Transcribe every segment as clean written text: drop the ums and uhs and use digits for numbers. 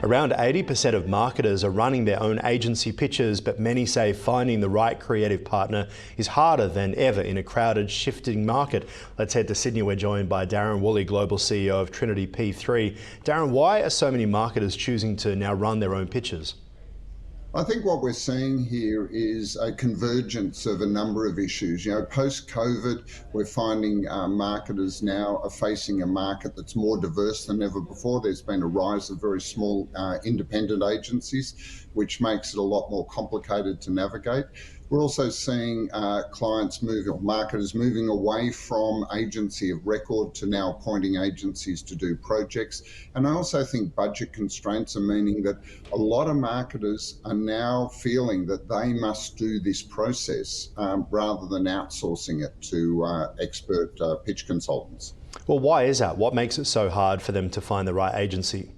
Around 80% of marketers are running their own agency pitches, but many say finding the right creative partner is harder than ever in a crowded, shifting market. Let's head to Sydney. We're joined by Darren Woolley, Global CEO of Trinity P3. Darren, why are so many marketers choosing to now run their own pitches? I think what we're seeing here is a convergence of a number of issues. Post-COVID, we're finding marketers now are facing a market that's more diverse than ever before. There's been a rise of very small independent agencies, which makes it a lot more complicated to navigate. We're also seeing clients moving, or marketers moving away from agency of record to now appointing agencies to do projects. And I also think budget constraints are meaning that a lot of marketers are now feeling that they must do this process rather than outsourcing it to expert pitch consultants. Well, why is that? What makes it so hard for them to find the right agency?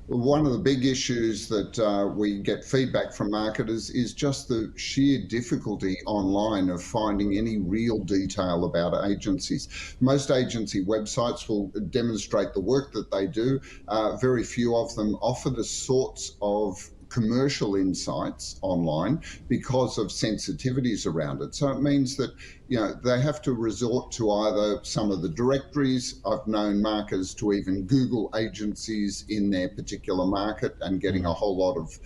One of the big issues that we get feedback from marketers is just the sheer difficulty online of finding any real detail about agencies. Most agency websites will demonstrate the work that they do. Very few of them offer the sorts of commercial insights online because of sensitivities around it. So it means that they have to resort to either some of the directories. I've known marketers to even Google agencies in their particular market and getting a whole lot of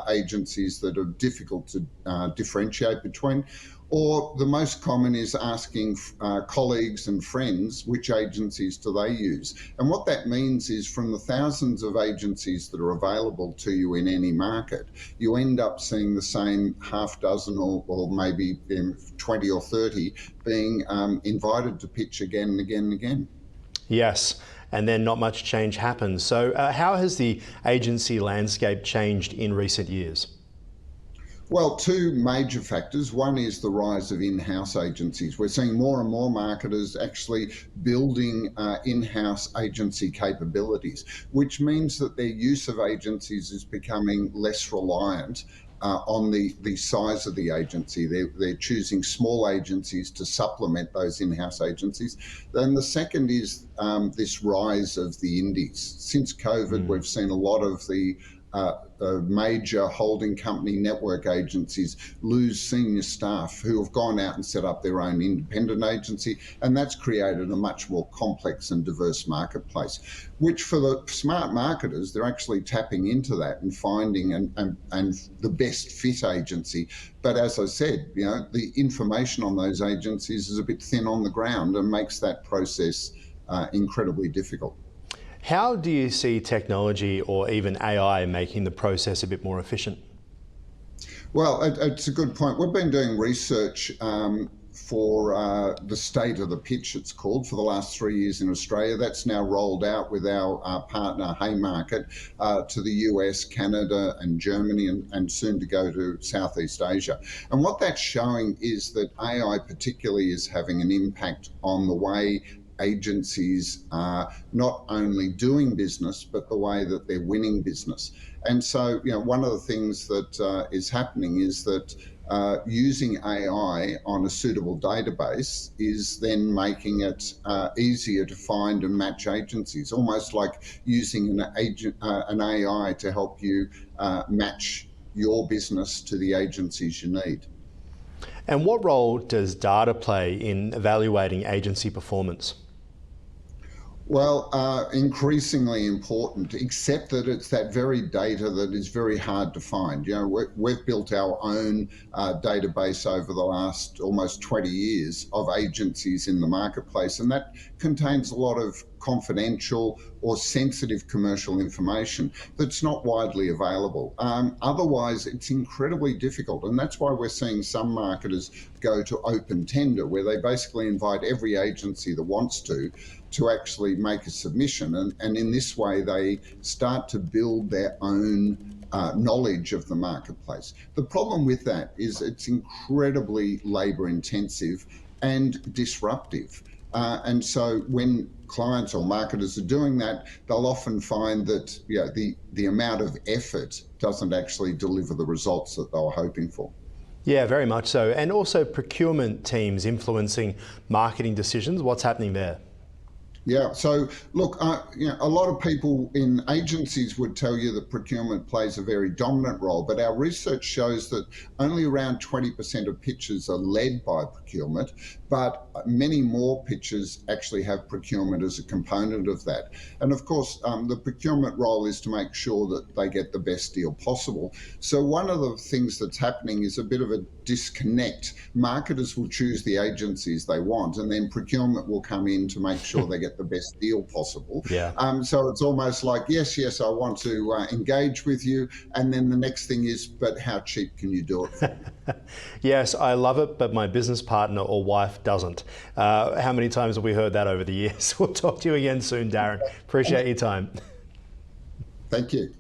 agencies that are difficult to differentiate between. Or the most common is asking colleagues and friends which agencies do they use. And what that means is from the thousands of agencies that are available to you in any market, you end up seeing the same half dozen or maybe 20 or 30 being invited to pitch again and again and again. Yes, and then not much change happens. So how has the agency landscape changed in recent years? Well, two major factors. One is the rise of in-house agencies. We're seeing more and more marketers actually building in-house agency capabilities, which means that their use of agencies is becoming less reliant on the size of the agency. They're choosing small agencies to supplement those in-house agencies. Then the second is this rise of the indies. Since COVID, we've seen a lot of the major holding company network agencies lose senior staff who have gone out and set up their own independent agency, and that's created a much more complex and diverse marketplace, which for the smart marketers, they're actually tapping into that and finding and the best fit agency. But as I said, the information on those agencies is a bit thin on the ground and makes that process incredibly difficult. How do you see technology or even AI making the process a bit more efficient? Well, it's a good point. We've been doing research for the state of the pitch, it's called, for the last 3 years in Australia. That's now rolled out with our partner Haymarket to the US, Canada and Germany and soon to go to Southeast Asia. And what that's showing is that AI particularly is having an impact on the way agencies are not only doing business, but the way that they're winning business. And so, one of the things that is happening is that using AI on a suitable database is then making it easier to find and match agencies, almost like using an AI to help you match your business to the agencies you need. And what role does data play in evaluating agency performance? Well, increasingly important, except that it's that very data that is very hard to find. We've built our own database over the last almost 20 years of agencies in the marketplace, and that contains a lot of confidential or sensitive commercial information that's not widely available. Otherwise, it's incredibly difficult, and that's why we're seeing some marketers go to open tender, where they basically invite every agency that wants to actually make a submission, and in this way they start to build their own knowledge of the marketplace. The problem with that is it's incredibly labour intensive and disruptive. And so when clients or marketers are doing that, they'll often find that the amount of effort doesn't actually deliver the results that they were hoping for. Yeah, very much so. And also procurement teams influencing marketing decisions. What's happening there? Yeah. So look, a lot of people in agencies would tell you that procurement plays a very dominant role, but our research shows that only around 20% of pitches are led by procurement, but many more pitches actually have procurement as a component of that. And of course, the procurement role is to make sure that they get the best deal possible. So one of the things that's happening is a bit of a disconnect. Marketers will choose the agencies they want, and then procurement will come in to make sure they get the best deal possible. Yeah. So it's almost like, yes, I want to engage with you. And then the next thing is, but how cheap can you do it for me? Yes, I love it, but my business partner or wife doesn't. How many times have we heard that over the years? We'll talk to you again soon, Darren. Appreciate your time. Thank you.